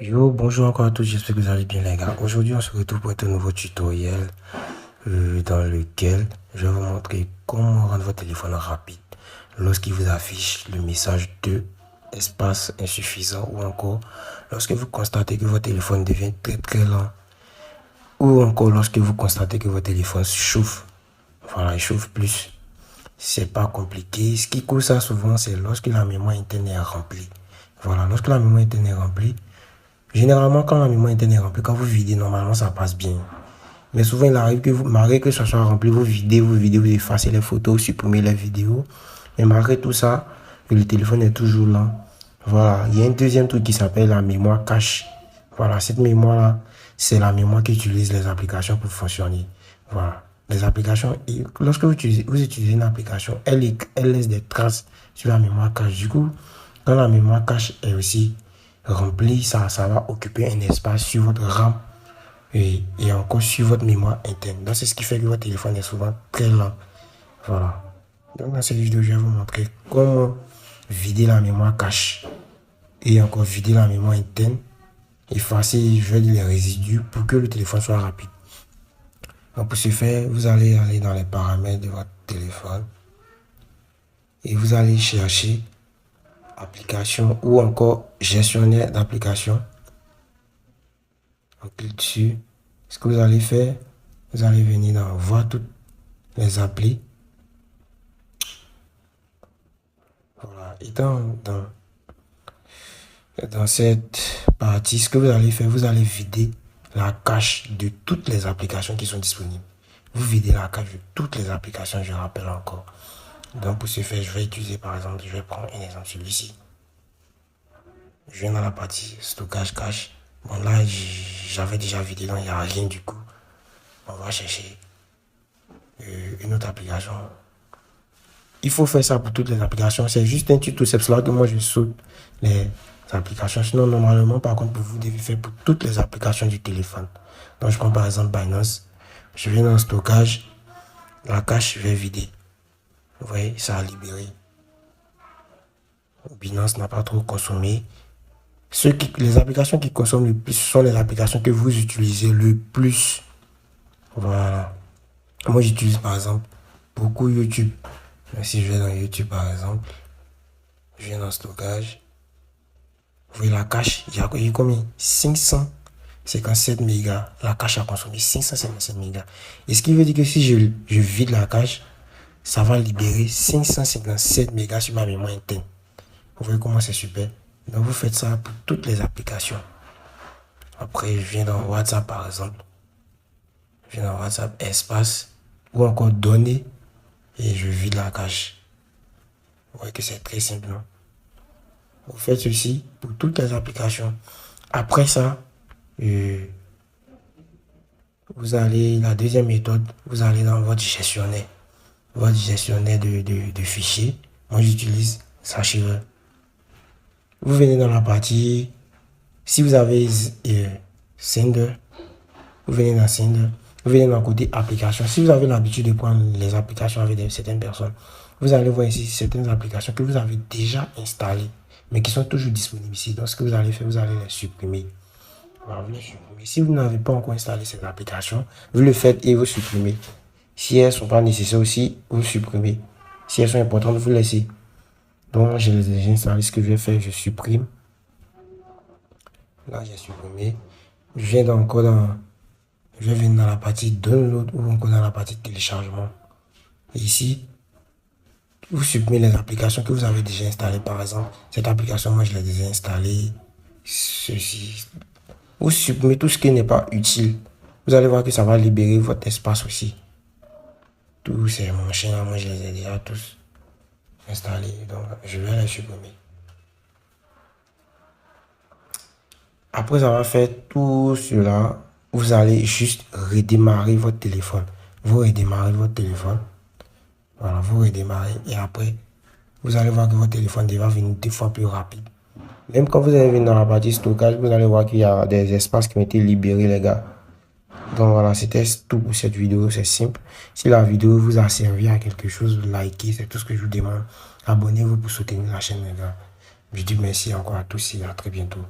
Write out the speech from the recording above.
Yo, bonjour encore à tous, j'espère que vous allez bien les gars. Aujourd'hui on se retrouve pour un nouveau tutoriel dans lequel je vais vous montrer comment rendre votre téléphone rapide lorsqu'il vous affiche le message de espace insuffisant ou encore lorsque vous constatez que votre téléphone devient très lent ou encore lorsque vous constatez que votre téléphone chauffe. Voilà, il chauffe plus. C'est pas compliqué. Ce qui cause ça souvent, c'est lorsque la mémoire interne est remplie. Voilà, lorsque la mémoire interne est remplie, généralement, quand la mémoire interne est remplie, quand vous videz, normalement, ça passe bien. Mais souvent, il arrive que malgré que ça soit rempli, vous videz, vous effacez les photos, vous supprimez les vidéos. Mais malgré tout ça, le téléphone est toujours lent. Voilà. Il y a un deuxième truc qui s'appelle la mémoire cache. Voilà. Cette mémoire-là, c'est la mémoire qui utilise les applications pour fonctionner. Voilà. Les applications, lorsque vous utilisez une application, elle laisse des traces sur la mémoire cache. Du coup, quand la mémoire cache est aussi rempli, ça va occuper un espace sur votre RAM et encore sur votre mémoire interne. Donc, c'est ce qui fait que votre téléphone est souvent très lent. Voilà. Donc, dans cette vidéo, je vais vous montrer comment vider la mémoire cache et encore vider la mémoire interne, effacer les résidus pour que le téléphone soit rapide. Donc, pour ce faire, vous allez aller dans les paramètres de votre téléphone et vous allez chercher application ou encore gestionnaire d'application. On clique dessus. Ce que vous allez faire, vous allez venir dans voir toutes les applis. Voilà. Et dans cette partie, ce que vous allez faire, vous allez vider la cache de toutes les applications qui sont disponibles. Vous videz la cache de toutes les applications, je rappelle encore. Donc pour ce faire, je vais utiliser par exemple, je vais prendre un exemple, celui-ci. Je viens dans la partie stockage cache. Bon là, j'avais déjà vidé, donc il n'y a rien du coup. On va chercher une autre application. Il faut faire ça pour toutes les applications. C'est juste un tuto, c'est pour cela que moi je saute les applications. Sinon, normalement, par contre, vous devez faire pour toutes les applications du téléphone. Donc je prends par exemple Binance. Je viens dans le stockage. La cache, je vais vider. Vous voyez, ça a libéré. Binance n'a pas trop consommé. Les applications qui consomment le plus sont les applications que vous utilisez le plus. Voilà. Moi, j'utilise par exemple beaucoup YouTube. Si je vais dans YouTube par exemple, je viens dans stockage. Vous voyez la cache, il y a combien? 557 mégas. La cache a consommé 557 mégas. Et ce qui veut dire que si je vide la cache, ça va libérer 557 mégas sur ma mémoire interne. Vous voyez comment c'est super. Donc vous faites ça pour toutes les applications. Après, je viens dans WhatsApp par exemple. Je viens dans WhatsApp espace ou encore données et je vide la cache. Vous voyez que c'est très simple. Non? Vous faites ceci pour toutes les applications. Après ça, vous allez, la deuxième méthode, vous allez dans votre gestionnaire de fichiers. Moi, j'utilise Sachiver. Vous venez dans la partie, si vous avez Sender, vous venez dans Sender, vous venez dans le côté application. Si vous avez l'habitude de prendre les applications avec certaines personnes, vous allez voir ici certaines applications que vous avez déjà installées, mais qui sont toujours disponibles ici. Donc, ce que vous allez faire, vous allez les supprimer. Voilà, vous les supprimez. Si vous n'avez pas encore installé ces applications, vous le faites et vous supprimez. Si elles ne sont pas nécessaires aussi, vous supprimez. Si elles sont importantes, vous laissez. Donc, je les ai déjà installées. Ce que je vais faire, je supprime. Là, j'ai supprimé. Je vais venir dans la partie download ou encore dans la partie téléchargement. Et ici, vous supprimez les applications que vous avez déjà installées. Par exemple, cette application, moi, je l'ai déjà installée. Ceci. Vous supprimez tout ce qui n'est pas utile. Vous allez voir que ça va libérer votre espace aussi. Tous ces machins-là, moi, je les ai déjà tous installés. Donc, je vais les supprimer. Après avoir fait tout cela, vous allez juste redémarrer votre téléphone. Vous redémarrez votre téléphone. Voilà, vous redémarrez et après, vous allez voir que votre téléphone va venir 2 fois plus rapide. Même quand vous allez venir dans la partie stockage, vous allez voir qu'il y a des espaces qui ont été libérés, les gars. Donc voilà, c'était tout pour cette vidéo, c'est simple. Si la vidéo vous a servi à quelque chose, likez, c'est tout ce que je vous demande. Abonnez-vous pour soutenir la chaîne, les gars. Je dis merci encore à tous et à très bientôt.